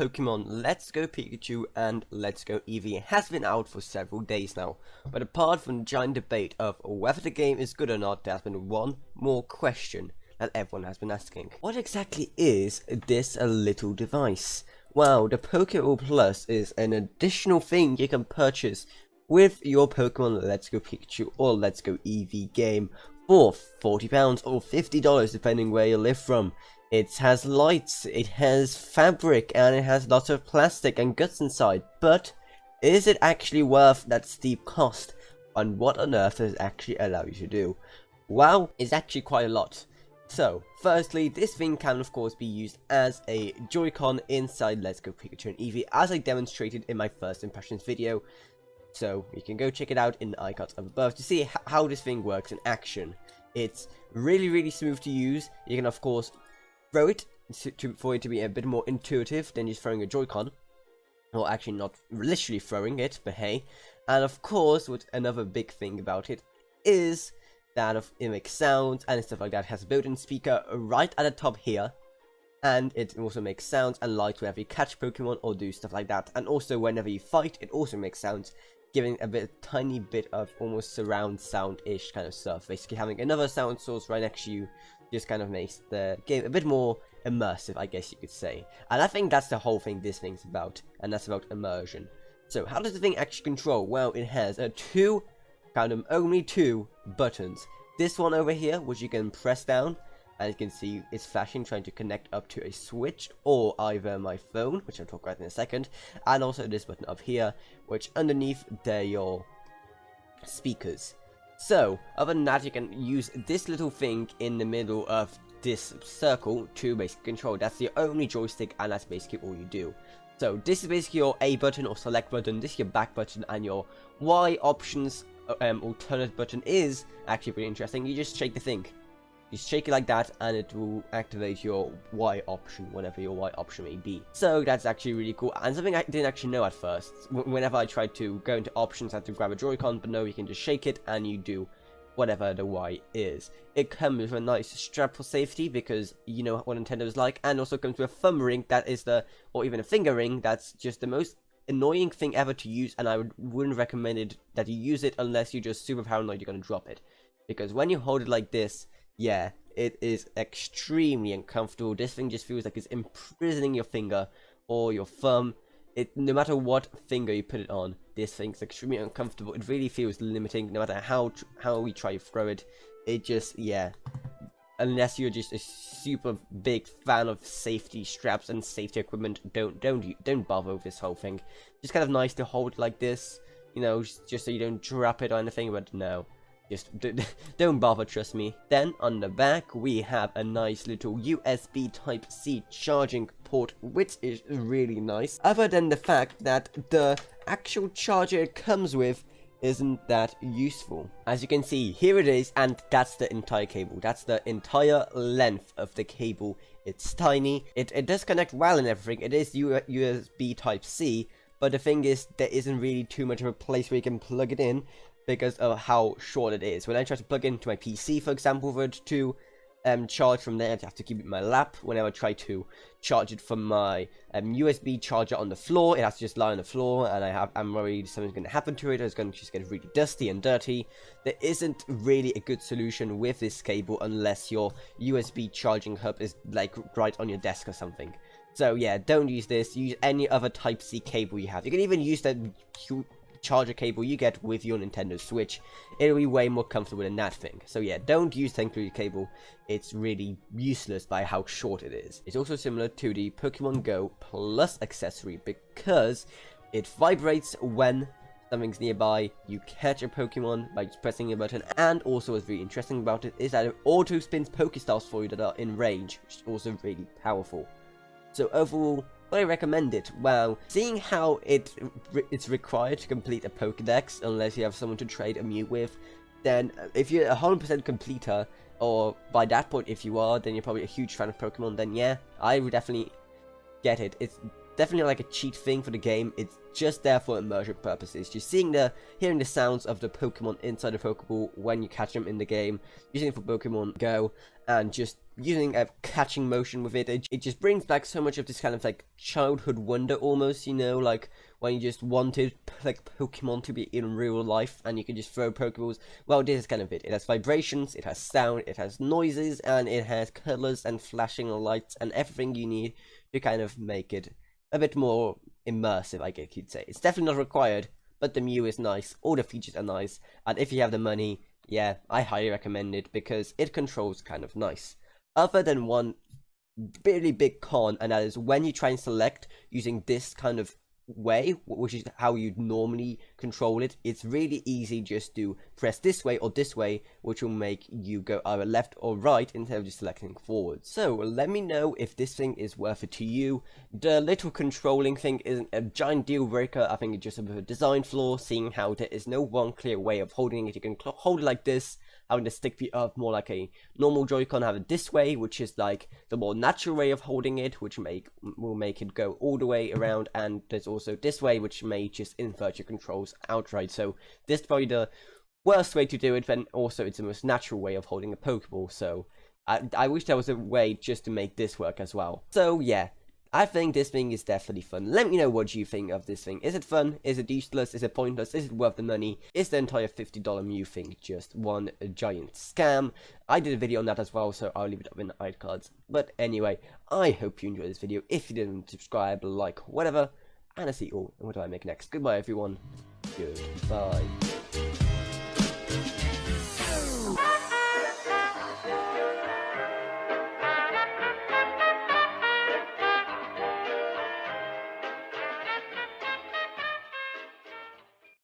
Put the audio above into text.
Pokemon Let's Go Pikachu and Let's Go Eevee has been out for several days now, but apart from the giant debate of whether the game is good or not, there's been one more question that everyone has been asking. What exactly is this little device? Well, the Pokeball Plus is an additional thing you can purchase with your Pokemon Let's Go Pikachu or Let's Go Eevee game for £40 or $50 depending where you live from. It has lights, it has fabric, and it has lots of plastic and guts inside. But is it actually worth that steep cost? And what on earth does it actually allow you to do? Well, it's actually quite a lot. So, firstly, this thing can of course be used as a Joy-Con inside Let's Go Pikachu and Eevee, as I demonstrated in my first impressions video. So, you can go check it out in the icons up above to see how this thing works in action. It's really smooth to use. You can of course throw it for it to be a bit more intuitive than just throwing a Joy-Con. Well, actually not literally throwing it, but hey. And of course, what another big thing about it is that it makes sounds and stuff like that. It has a built-in speaker right at the top here. And it also makes sounds and lights whenever you catch Pokemon or do stuff like that. And also whenever you fight, it also makes sounds, giving a tiny bit of almost surround sound-ish kind of stuff. Basically having another sound source right next to you just kind of makes the game a bit more immersive, I guess you could say. And I think that's the whole thing this thing's about, and that's about immersion. So how does the thing actually control? Well, it has only two buttons. This one over here, which you can press down, and you can see it's flashing, trying to connect up to a switch, or either my phone, which I'll talk about in a second, and also this button up here, which underneath, they're your speakers. So, other than that, you can use this little thing in the middle of this circle to basically control. That's the only joystick, and that's basically all you do. So, this is basically your A button or select button, this is your back button, and your Y options alternate button is actually pretty interesting. You just shake the thing. You shake it like that, and it will activate your Y option, whatever your Y option may be. So that's actually really cool, and something I didn't actually know at first. Whenever I tried to go into options, I had to grab a Joy-Con, but no, you can just shake it, and you do whatever the Y is. It comes with a nice strap for safety, because you know what Nintendo is like, and also comes with a thumb ring that is or even a finger ring, that's just the most annoying thing ever to use, and I wouldn't recommend it that you use it unless you're just super paranoid you're gonna drop it. Because when you hold it like this, yeah, it is extremely uncomfortable. This thing just feels like it's imprisoning your finger or your thumb. No matter what finger you put it on, this thing's extremely uncomfortable. It really feels limiting, no matter how we try to throw it. It just, yeah. Unless you're just a super big fan of safety straps and safety equipment, don't bother with this whole thing. Just kind of nice to hold like this, you know, just so you don't drop it or anything, but no. Just don't bother, trust me. Then on the back we have a nice little USB Type-C charging port, which is really nice. Other than the fact that the actual charger it comes with isn't that useful. As you can see, here it is, and that's the entire cable. That's the entire length of the cable. It's tiny. It does connect well and everything. It is USB Type-C, but the thing is, there isn't really too much of a place where you can plug it in, because of how short it is. When I try to plug into my PC, for example, for it to charge from there, I have to keep it in my lap. Whenever I try to charge it from my USB charger on the floor, it has to just lie on the floor, and I'm worried something's going to happen to it, or it's going to just get really dusty and dirty. There isn't really a good solution with this cable unless your USB charging hub is like right on your desk or something. So yeah, don't use this. Use any other Type-C cable you have. You can even use that charger cable you get with your Nintendo Switch. It'll be way more comfortable than that thing. So yeah, don't use the included cable. It's really useless by how short it is. It's also similar to the Pokemon Go Plus accessory because it vibrates when something's nearby. You catch a Pokemon by just pressing a button, and also what's really interesting about it is that it auto spins Pokestops for you that are in range, which is also really powerful. So overall, would I recommend it? Well, seeing how it's required to complete a Pokedex unless you have someone to trade a Mew with, then if you're a 100% completer, or by that point if you are, then you're probably a huge fan of Pokemon, then yeah, I would definitely get it. It definitely like a cheat thing for the game. It's just there for immersion purposes. Just hearing the sounds of the Pokemon inside the Pokeball when you catch them in the game, using it for Pokemon Go, and just using a catching motion with it. It just brings back so much of this kind of like childhood wonder almost, you know, like when you just wanted like Pokemon to be in real life and you could just throw Pokeballs. Well, this is kind of it. It has vibrations, it has sound, it has noises, and it has colors and flashing lights and everything you need to kind of make it a bit more immersive, I guess you'd say. It's definitely not required, but the Mew is nice, all the features are nice, and if you have the money, yeah, I highly recommend it because it controls kind of nice. Other than one really big con, and that is when you try and select using this kind of way, which is how you'd normally control it, it's really easy just to press this way or this way, which will make you go either left or right instead of just selecting forward. So let me know if this thing is worth it to you. The little controlling thing isn't a giant deal breaker. I think it's just a bit of a design flaw, seeing how there is no one clear way of holding it. You can hold it like this, having the stick be up more like a normal Joy-Con, have it this way, which is like the more natural way of holding it, which will make it go all the way around, and there's also this way, which may just invert your controls outright. So this is probably the worst way to do it, but also it's the most natural way of holding a Pokeball, so I wish there was a way just to make this work as well. So yeah, I think this thing is definitely fun. Let me know what you think of this thing. Is it fun? Is it useless? Is it pointless? Is it worth the money? Is the entire $50 Mew thing just one giant scam? I did a video on that as well, so I'll leave it up in the iCards. But anyway, I hope you enjoyed this video. If you didn't, subscribe, like, whatever. And I'll see you all in what do I make next. Goodbye, everyone. Goodbye.